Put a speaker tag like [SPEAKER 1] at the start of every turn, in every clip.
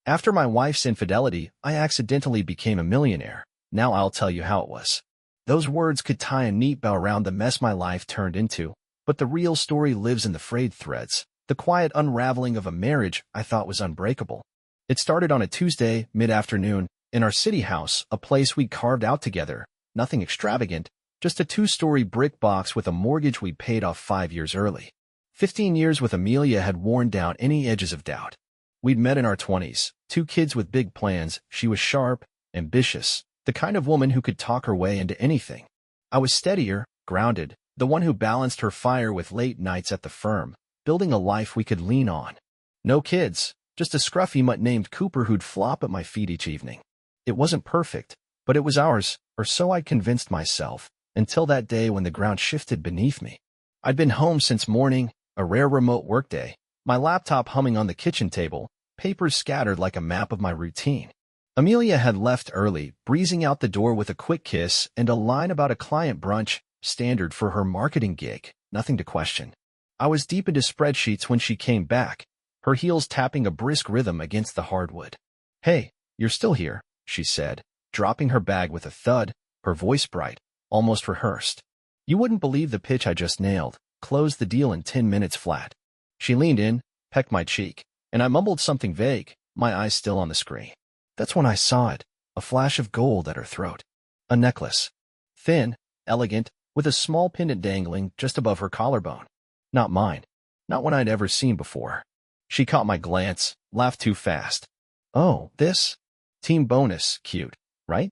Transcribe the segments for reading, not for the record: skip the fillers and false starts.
[SPEAKER 1] After my wife's infidelity, I accidentally became a millionaire. Now I'll tell you how it was. Those words could tie a neat bow around the mess my life turned into, but the real story lives in the frayed threads, the quiet unraveling of a marriage I thought was unbreakable. It started on a Tuesday, mid-afternoon, in our city house, a place we carved out together. Nothing extravagant, just a 2-story brick box with a mortgage we'd paid off 5 years early. 15 years with Amelia had worn down any edges of doubt. We'd met in our 20s, 2 kids with big plans. She was sharp, ambitious, the kind of woman who could talk her way into anything. I was steadier, grounded, the one who balanced her fire with late nights at the firm, building a life we could lean on. No kids, just a scruffy mutt named Cooper who'd flop at my feet each evening. It wasn't perfect, but it was ours, or so I'd convinced myself, until that day when the ground shifted beneath me. I'd been home since morning, a rare remote workday, my laptop humming on the kitchen table, papers scattered like a map of my routine. Amelia had left early, breezing out the door with a quick kiss and a line about a client brunch, standard for her marketing gig, nothing to question. I was deep into spreadsheets when she came back, her heels tapping a brisk rhythm against the hardwood. "Hey, you're still here," she said, dropping her bag with a thud, her voice bright, almost rehearsed. "You wouldn't believe the pitch I just nailed. Closed the deal in 10 minutes flat." She leaned in, pecked my cheek, and I mumbled something vague, my eyes still on the screen. That's when I saw it, a flash of gold at her throat. A necklace. Thin, elegant, with a small pendant dangling just above her collarbone. Not mine. Not one I'd ever seen before. She caught my glance, laughed too fast. "Oh, this? Team bonus, cute, right?"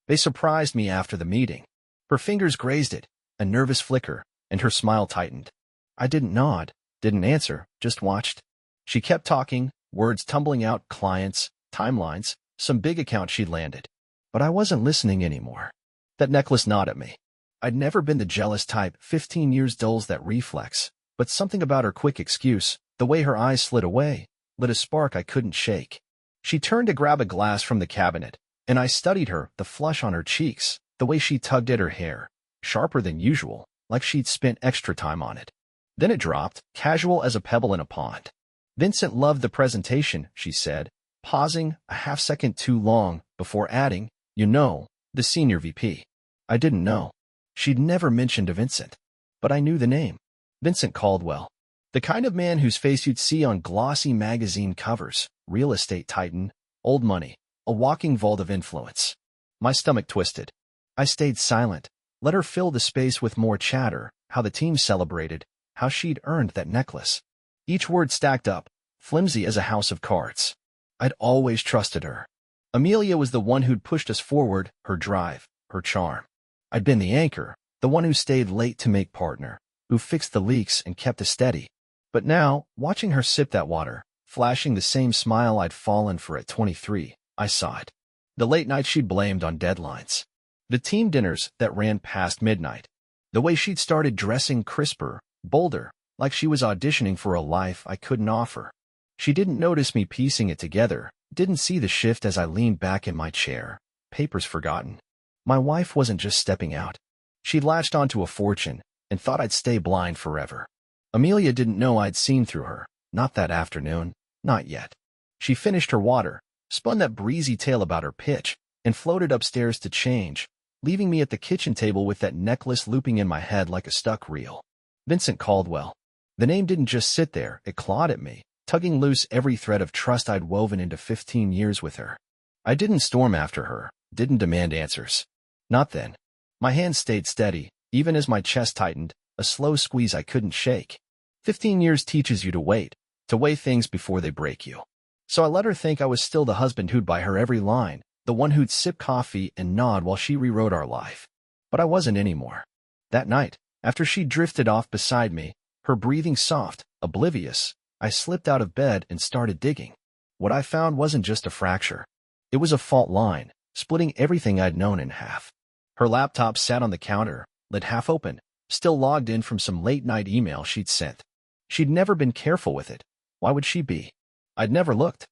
[SPEAKER 1] They surprised me after the meeting. Her fingers grazed it, a nervous flicker, and her smile tightened. I didn't nod, didn't answer, just watched. She kept talking, words tumbling out, clients, timelines, some big account she'd landed. But I wasn't listening anymore. That necklace gnawed at me. I'd never been the jealous type, 15 years dulls that reflex, but something about her quick excuse, the way her eyes slid away, lit a spark I couldn't shake. She turned to grab a glass from the cabinet, and I studied her, the flush on her cheeks, the way she tugged at her hair, sharper than usual, like she'd spent extra time on it. Then it dropped, casual as a pebble in a pond. "Vincent loved the presentation," she said, pausing a half-second too long before adding, "You know, the senior VP." I didn't know. She'd never mentioned a Vincent. But I knew the name. Vincent Caldwell. The kind of man whose face you'd see on glossy magazine covers, real estate titan, old money, a walking vault of influence. My stomach twisted. I stayed silent, let her fill the space with more chatter, how the team celebrated, how she'd earned that necklace. Each word stacked up, flimsy as a house of cards. I'd always trusted her. Amelia was the one who'd pushed us forward, her drive, her charm. I'd been the anchor, the one who stayed late to make partner, who fixed the leaks and kept us steady. But now, watching her sip that water, flashing the same smile I'd fallen for at 23, I saw it. The late nights she'd blamed on deadlines. The team dinners that ran past midnight. The way she'd started dressing crisper, bolder, like she was auditioning for a life I couldn't offer. She didn't notice me piecing it together, didn't see the shift as I leaned back in my chair, papers forgotten. My wife wasn't just stepping out. She'd latched onto a fortune and thought I'd stay blind forever. Amelia didn't know I'd seen through her, not that afternoon, not yet. She finished her water, spun that breezy tale about her pitch, and floated upstairs to change, leaving me at the kitchen table with that necklace looping in my head like a stuck reel. Vincent Caldwell. The name didn't just sit there, it clawed at me, tugging loose every thread of trust I'd woven into 15 years with her. I didn't storm after her, didn't demand answers. Not then. My hands stayed steady, even as my chest tightened, a slow squeeze I couldn't shake. 15 years teaches you to weigh things before they break you. So I let her think I was still the husband who'd buy her every line, the one who'd sip coffee and nod while she rewrote our life. But I wasn't anymore. That night, after she drifted off beside me, her breathing soft, oblivious, I slipped out of bed and started digging. What I found wasn't just a fracture. It was a fault line, splitting everything I'd known in half. Her laptop sat on the counter, lid half open, still logged in from some late-night email she'd sent. She'd never been careful with it. Why would she be? I'd never looked.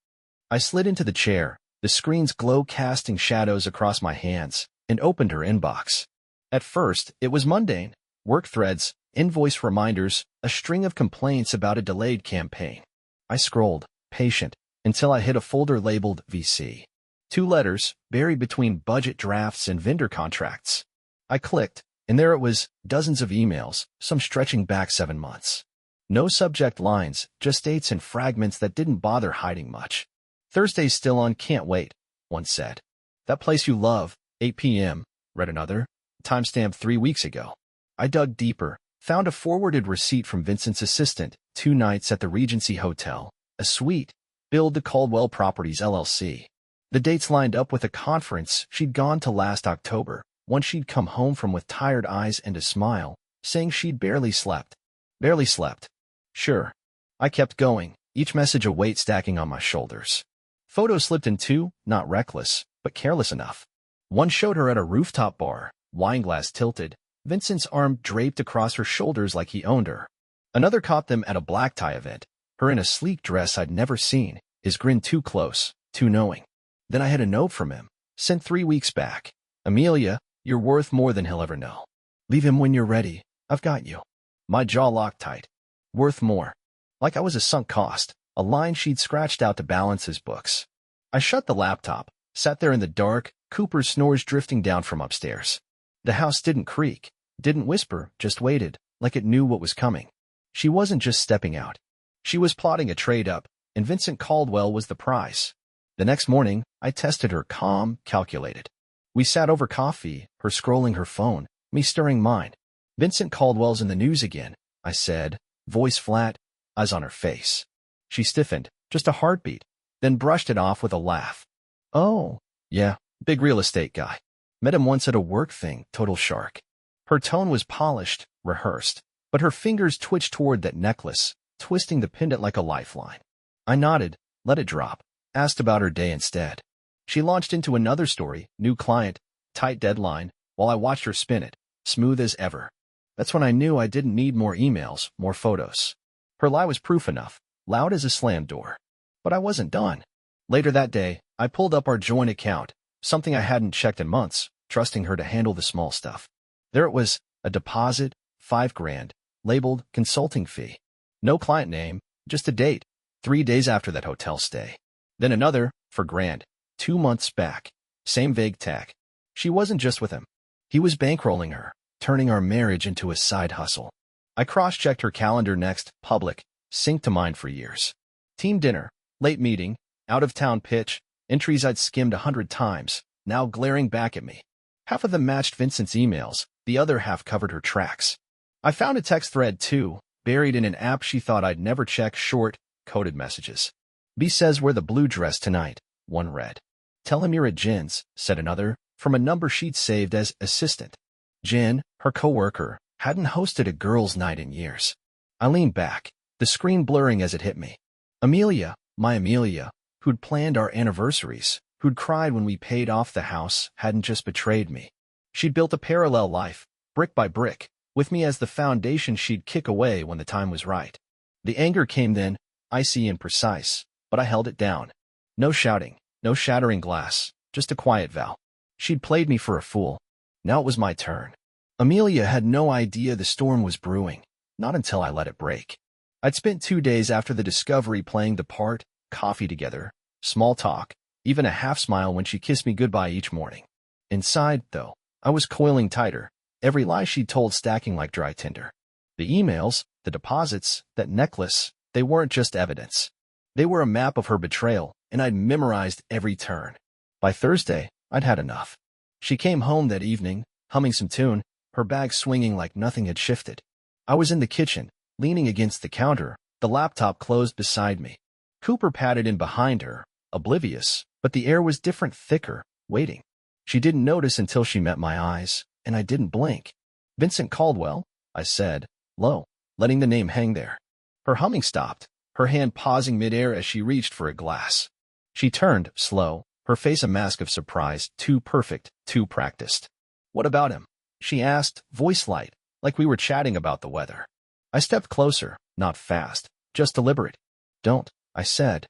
[SPEAKER 1] I slid into the chair, the screen's glow casting shadows across my hands, and opened her inbox. At first, it was mundane. Work threads, invoice reminders, a string of complaints about a delayed campaign. I scrolled, patient, until I hit a folder labeled VC. 2 letters, buried between budget drafts and vendor contracts. I clicked, and there it was, dozens of emails, some stretching back 7 months. No subject lines, just dates and fragments that didn't bother hiding much. Thursday's still on, can't wait, one said. That place you love, 8 p.m., read another, timestamp 3 weeks ago. I dug deeper, found a forwarded receipt from Vincent's assistant, 2 nights at the Regency Hotel, a suite, billed to Caldwell Properties LLC. The dates lined up with a conference she'd gone to last October, one she'd come home from with tired eyes and a smile, saying she'd barely slept. Barely slept. Sure. I kept going, each message a weight stacking on my shoulders. Photos slipped in 2, not reckless, but careless enough. One showed her at a rooftop bar, wineglass tilted, Vincent's arm draped across her shoulders like he owned her. Another caught them at a black tie event, her in a sleek dress I'd never seen, his grin too close, too knowing. Then I had a note from him, sent 3 weeks back. Amelia, you're worth more than he'll ever know. Leave him when you're ready. I've got you. My jaw locked tight. Worth more. Like I was a sunk cost, a line she'd scratched out to balance his books. I shut the laptop, sat there in the dark, Cooper's snores drifting down from upstairs. The house didn't creak, didn't whisper, just waited, like it knew what was coming. She wasn't just stepping out. She was plotting a trade-up, and Vincent Caldwell was the prize. The next morning, I tested her, calm, calculated. We sat over coffee, her scrolling her phone, me stirring mine. Vincent Caldwell's in the news again, I said, voice flat, eyes on her face. She stiffened, just a heartbeat, then brushed it off with a laugh. Oh, yeah, big real estate guy. Met him once at a work thing, total shark. Her tone was polished, rehearsed, but her fingers twitched toward that necklace, twisting the pendant like a lifeline. I nodded, let it drop, asked about her day instead. She launched into another story, new client, tight deadline, while I watched her spin it, smooth as ever. That's when I knew I didn't need more emails, more photos. Her lie was proof enough, loud as a slammed door. But I wasn't done. Later that day, I pulled up our joint account, something I hadn't checked in months, trusting her to handle the small stuff. There it was, a deposit, $5,000, labeled consulting fee. No client name, just a date, 3 days after that hotel stay. Then another, for $1,000, 2 months back. Same vague tack. She wasn't just with him. He was bankrolling her, turning our marriage into a side hustle. I cross-checked her calendar next, public, synced to mine for years. Team dinner, late meeting, out-of-town pitch, entries I'd skimmed 100 times, now glaring back at me. Half of them matched Vincent's emails, the other half covered her tracks. I found a text thread, too, buried in an app she thought I'd never check, short, coded messages. B says wear the blue dress tonight, one read. Tell him you're at Jen's, said another, from a number she'd saved as assistant. Jen, her coworker, hadn't hosted a girls' night in years. I leaned back, the screen blurring as it hit me. Amelia, my Amelia, who'd planned our anniversaries, who'd cried when we paid off the house, hadn't just betrayed me. She'd built a parallel life, brick by brick, with me as the foundation she'd kick away when the time was right. The anger came then, icy and precise, but I held it down. No shouting, no shattering glass, just a quiet vow. She'd played me for a fool. Now it was my turn. Amelia had no idea the storm was brewing, not until I let it break. I'd spent 2 days after the discovery playing the part, coffee together, small talk, even a half smile when she kissed me goodbye each morning. Inside, though, I was coiling tighter, every lie she'd told stacking like dry tinder. The emails, the deposits, that necklace, they weren't just evidence. They were a map of her betrayal, and I'd memorized every turn. By Thursday, I'd had enough. She came home that evening, humming some tune, her bag swinging like nothing had shifted. I was in the kitchen, leaning against the counter, the laptop closed beside me. Cooper padded in behind her, oblivious, but the air was different, thicker, waiting. She didn't notice until she met my eyes, and I didn't blink. Vincent Caldwell, I said, low, letting the name hang there. Her humming stopped, her hand pausing midair as she reached for a glass. She turned, slow, her face a mask of surprise, too perfect, too practiced. What about him? She asked, voice light, like we were chatting about the weather. I stepped closer, not fast, just deliberate. Don't, I said.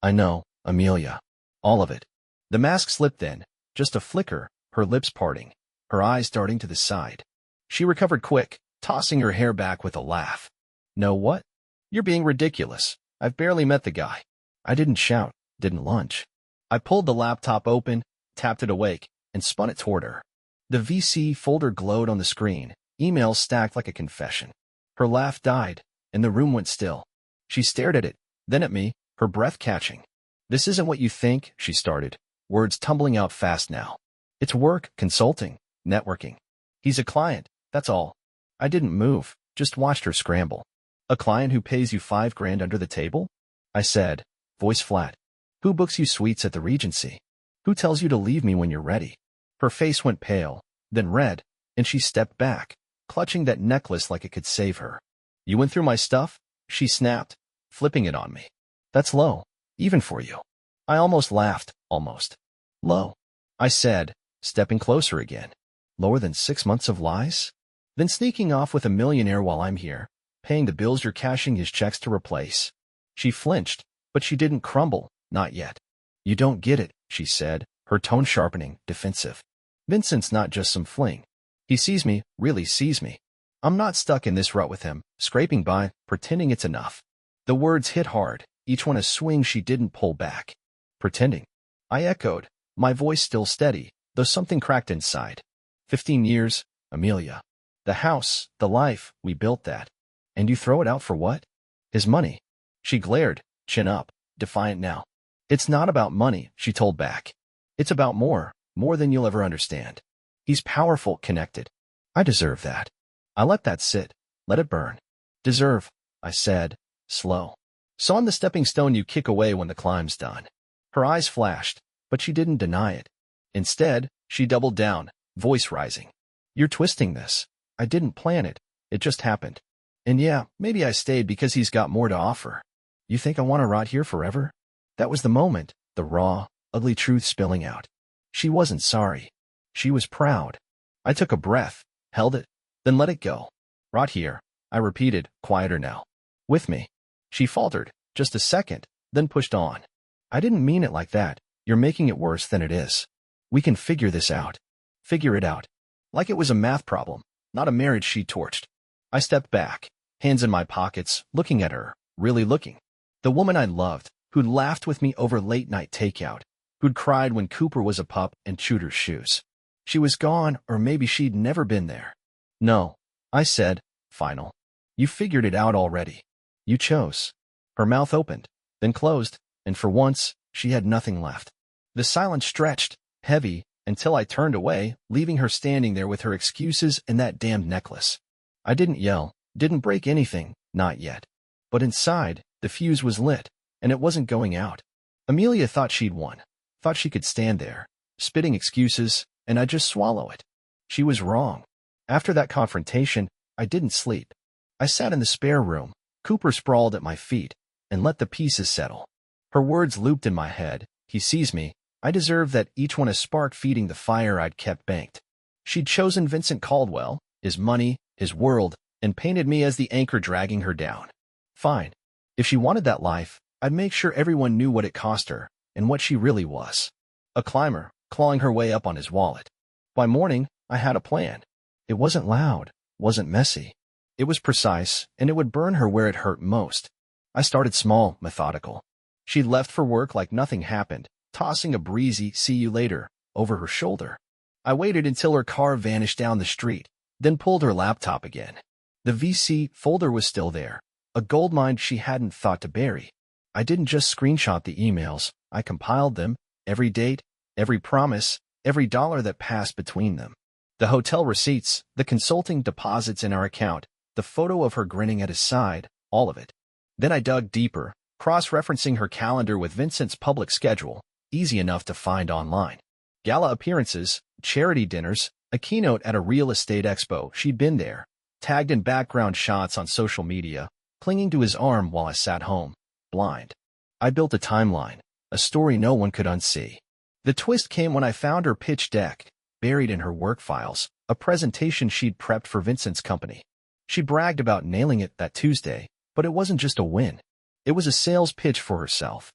[SPEAKER 1] I know, Amelia. All of it. The mask slipped then, just a flicker, her lips parting, her eyes darting to the side. She recovered quick, tossing her hair back with a laugh. No what? You're being ridiculous. I've barely met the guy. I didn't shout, didn't lunge. I pulled the laptop open, tapped it awake, and spun it toward her. The VC folder glowed on the screen, emails stacked like a confession. Her laugh died, and the room went still. She stared at it, then at me, her breath catching. "This isn't what you think," she started, words tumbling out fast now. "It's work, consulting, networking. He's a client, that's all." I didn't move, just watched her scramble. "A client who pays you $5,000 under the table?" I said, voice flat. "Who books you suites at the Regency? Who tells you to leave me when you're ready?" Her face went pale, then red, and she stepped back, clutching that necklace like it could save her. "You went through my stuff?" she snapped, flipping it on me. "That's low, even for you." I almost laughed, almost. "Low," I said, stepping closer again. "Lower than 6 months of lies? Then sneaking off with a millionaire while I'm here, paying the bills you're cashing his checks to replace." She flinched, but she didn't crumble, not yet. "You don't get it," she said, her tone sharpening, defensive. "Vincent's not just some fling. He sees me, really sees me. I'm not stuck in this rut with him, scraping by, pretending it's enough." The words hit hard, each one a swing she didn't pull back. "Pretending?" I echoed, my voice still steady, though something cracked inside. 15 years, Amelia. The house, the life, we built that. And you throw it out for what? His money. She glared, chin up, defiant now. "It's not about money," she told back. "It's about more than you'll ever understand. He's powerful, connected. I deserve that." I let that sit, let it burn. "Deserve," I said, slow. "So I'm the stepping stone you kick away when the climb's done." Her eyes flashed, but she didn't deny it. Instead, she doubled down, voice rising. "You're twisting this. I didn't plan it. It just happened. And yeah, maybe I stayed because he's got more to offer. You think I want to rot here forever?" That was the moment, the raw, ugly truth spilling out. She wasn't sorry. She was proud. I took a breath, held it, then let it go. "Rot here," I repeated, quieter now. "With me." She faltered, just a second, then pushed on. "I didn't mean it like that. You're making it worse than it is. We can figure this out." Figure it out. Like it was a math problem, not a marriage she torched. I stepped back, hands in my pockets, looking at her, really looking. The woman I loved, who'd laughed with me over late-night takeout, who'd cried when Cooper was a pup and chewed her shoes. She was gone, or maybe she'd never been there. "No," I said, final. "You figured it out already. You chose." Her mouth opened, then closed, and for once, she had nothing left. The silence stretched, heavy, until I turned away, leaving her standing there with her excuses and that damned necklace. I didn't yell, didn't break anything, not yet. But inside, the fuse was lit, and it wasn't going out. Amelia thought she'd won, thought she could stand there, spitting excuses, and I'd just swallow it. She was wrong. After that confrontation, I didn't sleep. I sat in the spare room, Cooper sprawled at my feet, and let the pieces settle. Her words looped in my head. "He sees me. I deserve that," each one a spark feeding the fire I'd kept banked. She'd chosen Vincent Caldwell, his money, his world, and painted me as the anchor dragging her down. Fine. If she wanted that life, I'd make sure everyone knew what it cost her, and what she really was. A climber, clawing her way up on his wallet. By morning, I had a plan. It wasn't loud, wasn't messy. It was precise, and it would burn her where it hurt most. I started small, methodical. She'd left for work like nothing happened, tossing a breezy "see you later" over her shoulder. I waited until her car vanished down the street, then pulled her laptop again. The VC folder was still there, a goldmine she hadn't thought to bury. I didn't just screenshot the emails, I compiled them, every date, every promise, every dollar that passed between them. The hotel receipts, the consulting deposits in our account, the photo of her grinning at his side, all of it. Then I dug deeper, cross-referencing her calendar with Vincent's public schedule, easy enough to find online. Gala appearances, charity dinners, a keynote at a real estate expo, she'd been there, tagged in background shots on social media, clinging to his arm while I sat home, blind. I built a timeline, a story no one could unsee. The twist came when I found her pitch deck, buried in her work files, a presentation she'd prepped for Vincent's company. She bragged about nailing it that Tuesday, but it wasn't just a win. It was a sales pitch for herself.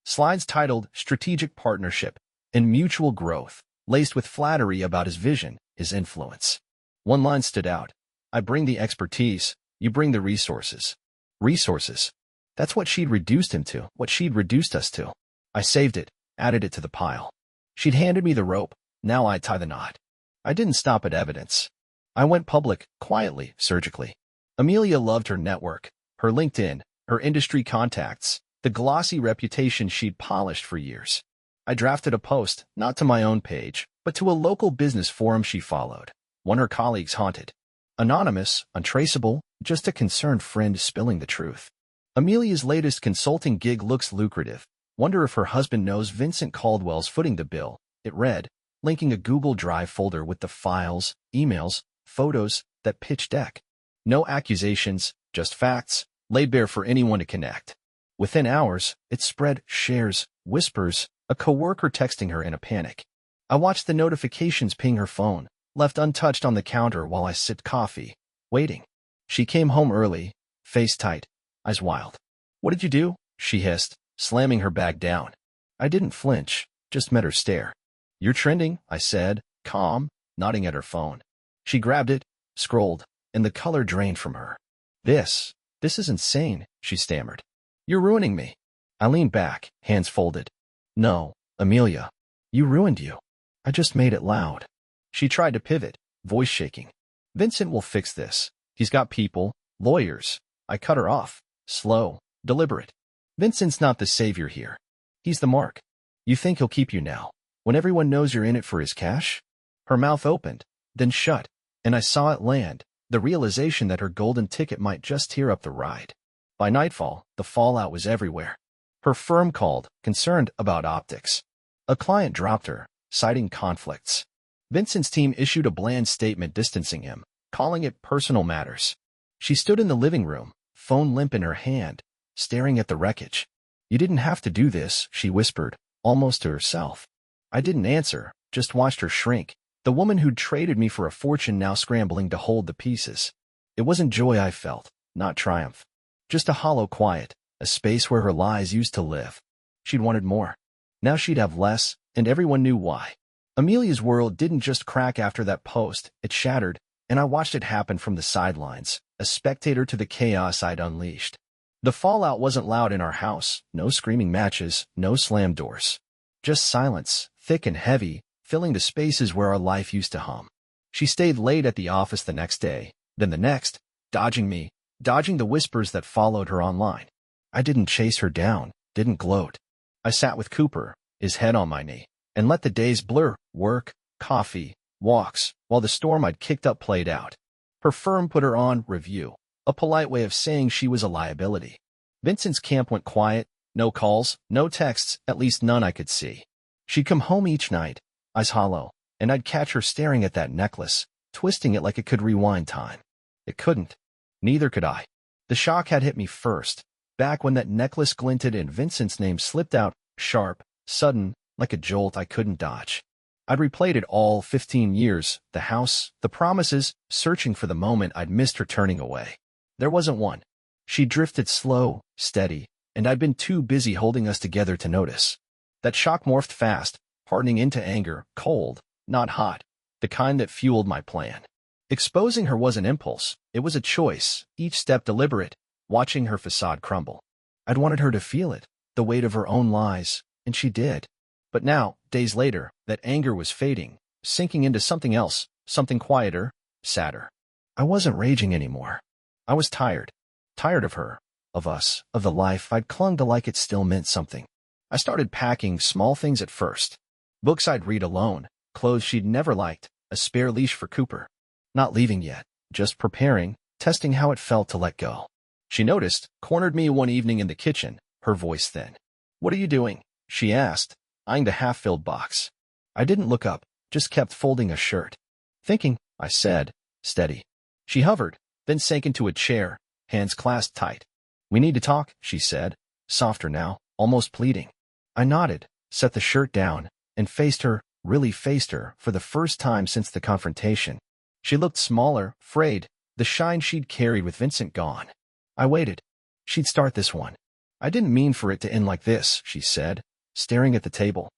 [SPEAKER 1] Slides titled "Strategic Partnership" and "Mutual Growth," laced with flattery about his vision, his influence. One line stood out. "I bring the expertise, you bring the resources." Resources. That's what she'd reduced him to, what she'd reduced us to. I saved it, added it to the pile. She'd handed me the rope. Now I'd tie the knot. I didn't stop at evidence. I went public, quietly, surgically. Amelia loved her network, her LinkedIn, her industry contacts, the glossy reputation she'd polished for years. I drafted a post, not to my own page, but to a local business forum she followed, one her colleagues haunted. Anonymous, untraceable, just a concerned friend spilling the truth. Amelia's latest consulting gig looks lucrative. Wonder if her husband knows Vincent Caldwell's footing the bill. It read, linking a Google Drive folder with the files, emails, photos, that pitch deck. No accusations, just facts, laid bare for anyone to connect. Within hours, it spread, shares, whispers, a coworker texting her in a panic. I watched the notifications ping her phone, left untouched on the counter while I sipped coffee, waiting. She came home early, face tight, eyes wild. "What did you do?" she hissed, slamming her bag down. I didn't flinch, just met her stare. "You're trending," I said, calm, nodding at her phone. She grabbed it, scrolled, and the color drained from her. This is insane," she stammered. "You're ruining me." I leaned back, hands folded. "No, Amelia. You ruined you. I just made it loud." She tried to pivot, voice shaking. "Vincent will fix this. He's got people, lawyers." I cut her off, slow, deliberate. "Vincent's not the savior here. He's the mark. You think he'll keep you now, when everyone knows you're in it for his cash?" Her mouth opened, then shut, and I saw it land, the realization that her golden ticket might just tear up the ride. By nightfall, the fallout was everywhere. Her firm called, concerned about optics. A client dropped her, citing conflicts. Vincent's team issued a bland statement distancing him, calling it personal matters. She stood in the living room, phone limp in her hand, staring at the wreckage. "You didn't have to do this," she whispered, almost to herself. I didn't answer, just watched her shrink, the woman who'd traded me for a fortune now scrambling to hold the pieces. It wasn't joy I felt, not triumph. Just a hollow quiet, a space where her lies used to live. She'd wanted more. Now she'd have less, and everyone knew why. Amelia's world didn't just crack after that post, it shattered, and I watched it happen from the sidelines, a spectator to the chaos I'd unleashed. The fallout wasn't loud in our house, no screaming matches, no slammed doors. Just silence, thick and heavy, filling the spaces where our life used to hum. She stayed late at the office the next day, then the next, dodging me, dodging the whispers that followed her online. I didn't chase her down, didn't gloat. I sat with Cooper, his head on my knee, and let the days blur, work, coffee, walks, while the storm I'd kicked up played out. Her firm put her on review, a polite way of saying she was a liability. Vincent's camp went quiet, no calls, no texts, at least none I could see. She'd come home each night, eyes hollow, and I'd catch her staring at that necklace, twisting it like it could rewind time. It couldn't. Neither could I. The shock had hit me first, back when that necklace glinted and Vincent's name slipped out, sharp, sudden, like a jolt I couldn't dodge. I'd replayed it all 15 years, the house, the promises, searching for the moment I'd missed her turning away. There wasn't one. She drifted slow, steady, and I'd been too busy holding us together to notice. That shock morphed fast, hardening into anger, cold, not hot, the kind that fueled my plan. Exposing her was an impulse, it was a choice, each step deliberate, watching her facade crumble. I'd wanted her to feel it, the weight of her own lies, and she did. But now, days later, that anger was fading, sinking into something else, something quieter, sadder. I wasn't raging anymore. I was tired. Tired of her, of us, of the life I'd clung to like it still meant something. I started packing small things at first. Books I'd read alone, clothes she'd never liked, a spare leash for Cooper. Not leaving yet, just preparing, testing how it felt to let go. She noticed, cornered me one evening in the kitchen, her voice thin. "What are you doing?" she asked, eyeing the half-filled box. I didn't look up, just kept folding a shirt. "Thinking," I said, steady. She hovered, then sank into a chair, hands clasped tight. "We need to talk," she said, softer now, almost pleading. I nodded, set the shirt down, and faced her, really faced her, for the first time since the confrontation. She looked smaller, frayed, the shine she'd carried with Vincent gone. I waited. She'd start this one. "I didn't mean for it to end like this," she said, staring at the table.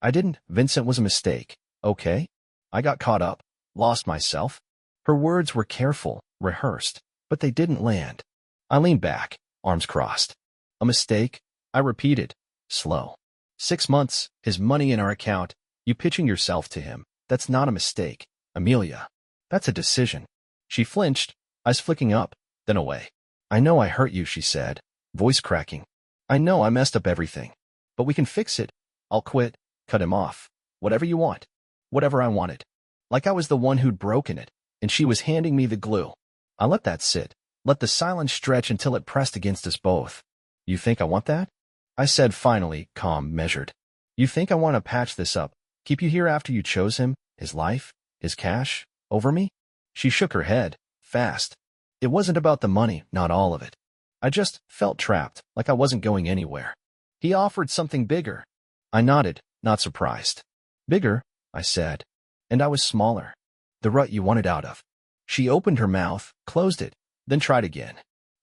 [SPEAKER 1] "I didn't. Vincent was a mistake, okay? I got caught up, lost myself." Her words were careful, rehearsed, but they didn't land. I leaned back, arms crossed. A mistake? I repeated. Slow. 6 months, his money in our account, you pitching yourself to him. That's not a mistake, Amelia. That's a decision. She flinched, eyes flicking up, then away. I know I hurt you, she said, voice cracking. I know I messed up everything. But we can fix it. I'll quit, cut him off. Whatever you want. Whatever I wanted. Like I was the one who'd broken it, and she was handing me the glue. I let that sit, let the silence stretch until it pressed against us both. You think I want that? I said finally, calm, measured. You think I want to patch this up, keep you here after you chose him, his life, his cash, over me? She shook her head, fast. It wasn't about the money, not all of it. I just felt trapped, like I wasn't going anywhere. He offered something bigger. I nodded, not surprised. Bigger, I said. And I was smaller. The rut you wanted out of. She opened her mouth, closed it, then tried again.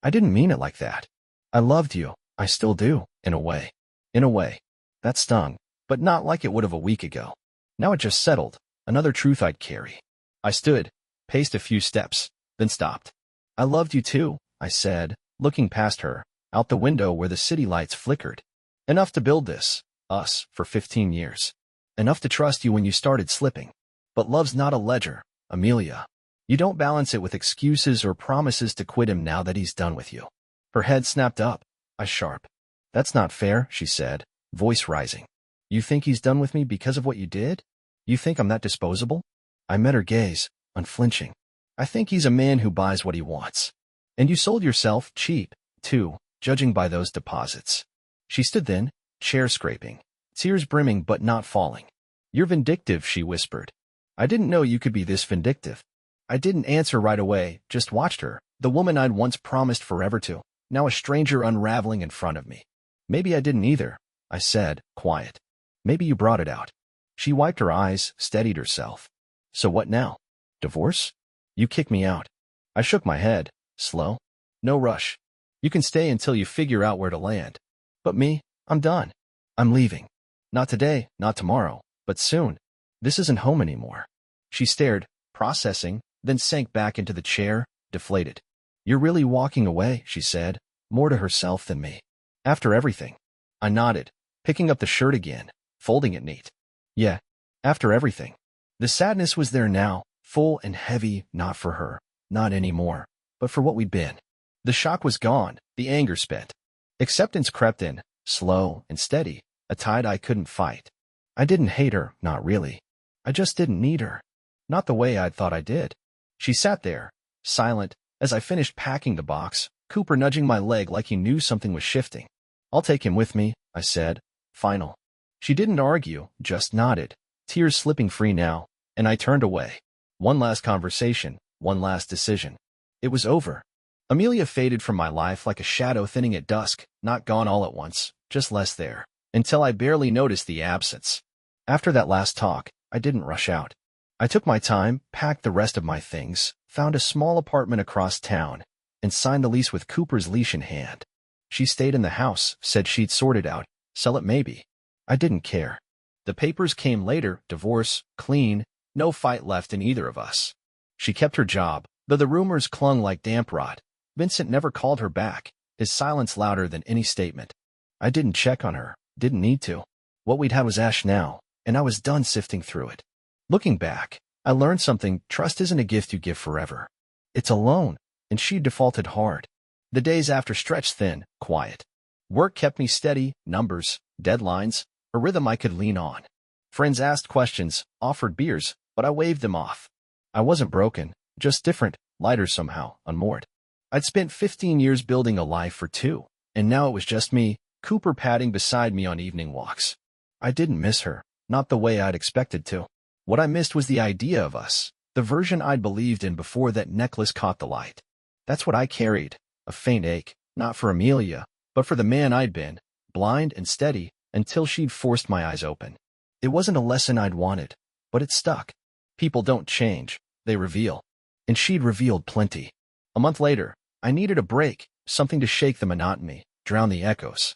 [SPEAKER 1] I didn't mean it like that. I loved you. I still do, in a way. In a way. That stung, but not like it would have a week ago. Now it just settled, another truth I'd carry. I stood, paced a few steps, then stopped. I loved you too, I said, looking past her, out the window where the city lights flickered. Enough to build this, us, for 15 years. Enough to trust you when you started slipping. But love's not a ledger, Amelia. You don't balance it with excuses or promises to quit him now that he's done with you. Her head snapped up, eyes sharp. That's not fair, she said, voice rising. You think he's done with me because of what you did? You think I'm that disposable? I met her gaze, unflinching. I think he's a man who buys what he wants. And you sold yourself cheap, too, judging by those deposits. She stood then, chair scraping, tears brimming but not falling. You're vindictive, she whispered. I didn't know you could be this vindictive. I didn't answer right away, just watched her, the woman I'd once promised forever to, now a stranger unraveling in front of me. Maybe I didn't either, I said, quiet. Maybe you brought it out. She wiped her eyes, steadied herself. So what now? Divorce? You kick me out. I shook my head, slow. No rush. You can stay until you figure out where to land. But me, I'm done. I'm leaving. Not today, not tomorrow, but soon. This isn't home anymore. She stared, processing, then sank back into the chair, deflated. You're really walking away, she said, more to herself than me. After everything. I nodded, picking up the shirt again, folding it neat. Yeah, after everything. The sadness was there now, full and heavy, not for her, not anymore, but for what we'd been. The shock was gone, the anger spent. Acceptance crept in, slow and steady, a tide I couldn't fight. I didn't hate her, not really. I just didn't need her. Not the way I'd thought I did. She sat there, silent, as I finished packing the box, Cooper nudging my leg like he knew something was shifting. I'll take him with me, I said. Final. She didn't argue, just nodded, tears slipping free now, and I turned away. One last conversation, one last decision. It was over. Amelia faded from my life like a shadow thinning at dusk, not gone all at once, just less there, until I barely noticed the absence. After that last talk, I didn't rush out. I took my time, packed the rest of my things, found a small apartment across town, and signed a lease with Cooper's leash in hand. She stayed in the house, said she'd sort it out, sell it maybe. I didn't care. The papers came later, divorce, clean, no fight left in either of us. She kept her job, though the rumors clung like damp rot. Vincent never called her back, his silence louder than any statement. I didn't check on her, didn't need to. What we'd had was ash now, and I was done sifting through it. Looking back, I learned something: trust isn't a gift you give forever. It's a loan, and she defaulted hard. The days after stretched thin, quiet. Work kept me steady, numbers, deadlines, a rhythm I could lean on. Friends asked questions, offered beers, but I waved them off. I wasn't broken, just different, lighter somehow, unmoored. I'd spent 15 years building a life for two, and now it was just me, Cooper padding beside me on evening walks. I didn't miss her, not the way I'd expected to. What I missed was the idea of us, the version I'd believed in before that necklace caught the light. That's what I carried, a faint ache, not for Amelia, but for the man I'd been, blind and steady, until she'd forced my eyes open. It wasn't a lesson I'd wanted, but it stuck. People don't change, they reveal. And she'd revealed plenty. A month later, I needed a break, something to shake the monotony, drown the echoes.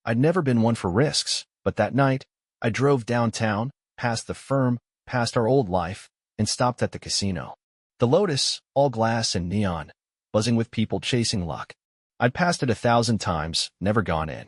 [SPEAKER 1] I'd never been one for risks, but that night, I drove downtown, past the firm, past our old life, and stopped at the casino. The Lotus, all glass and neon, buzzing with people chasing luck. I'd passed it 1,000 times, never gone in.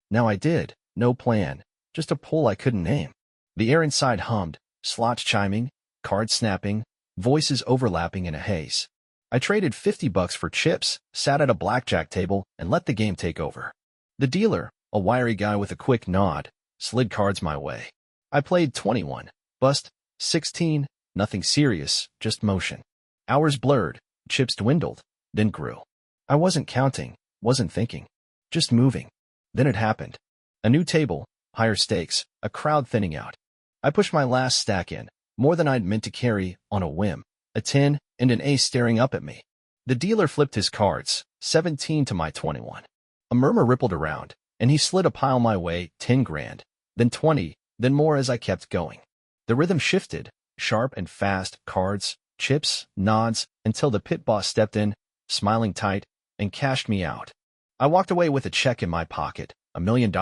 [SPEAKER 1] Now I did, no plan, just a pull I couldn't name. The air inside hummed, slots chiming, cards snapping, voices overlapping in a haze. I traded $50 for chips, sat at a blackjack table, and let the game take over. The dealer, a wiry guy with a quick nod, slid cards my way. I played 21, bust, 16, nothing serious, just motion. Hours blurred, chips dwindled, then grew. I wasn't counting, wasn't thinking, just moving. Then it happened. A new table, higher stakes, a crowd thinning out. I pushed my last stack in, more than I'd meant to carry, on a whim, a 10 and an ace staring up at me. The dealer flipped his cards, 17 to my 21. A murmur rippled around, and he slid a pile my way, 10 grand, then 20, then more as I kept going. The rhythm shifted, sharp and fast, cards, chips, nods, until the pit boss stepped in, smiling tight, and cashed me out. I walked away with a check in my pocket, $1 million,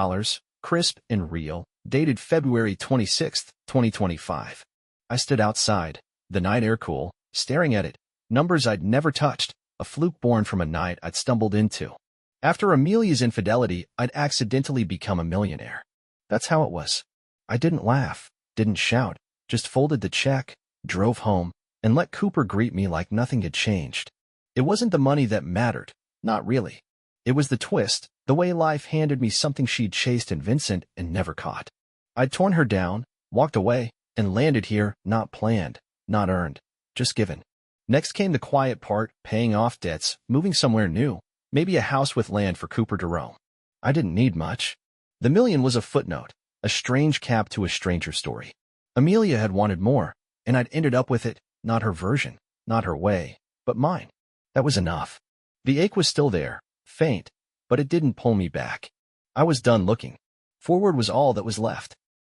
[SPEAKER 1] crisp and real, dated February 26, 2025. I stood outside, the night air cool, staring at it, numbers I'd never touched, a fluke born from a night I'd stumbled into. After Amelia's infidelity, I'd accidentally become a millionaire. That's how it was. I didn't laugh, didn't shout, just folded the check, drove home, and let Cooper greet me like nothing had changed. It wasn't the money that mattered, not really. It was the twist, the way life handed me something she'd chased in Vincent and never caught. I'd torn her down, walked away, and landed here, not planned, not earned, just given. Next came the quiet part, paying off debts, moving somewhere new, maybe a house with land for Cooper to roam. I didn't need much. The million was a footnote, a strange cap to a stranger story. Amelia had wanted more, and I'd ended up with it, not her version, not her way, but mine. That was enough. The ache was still there, faint, but it didn't pull me back. I was done looking. Forward was all that was left.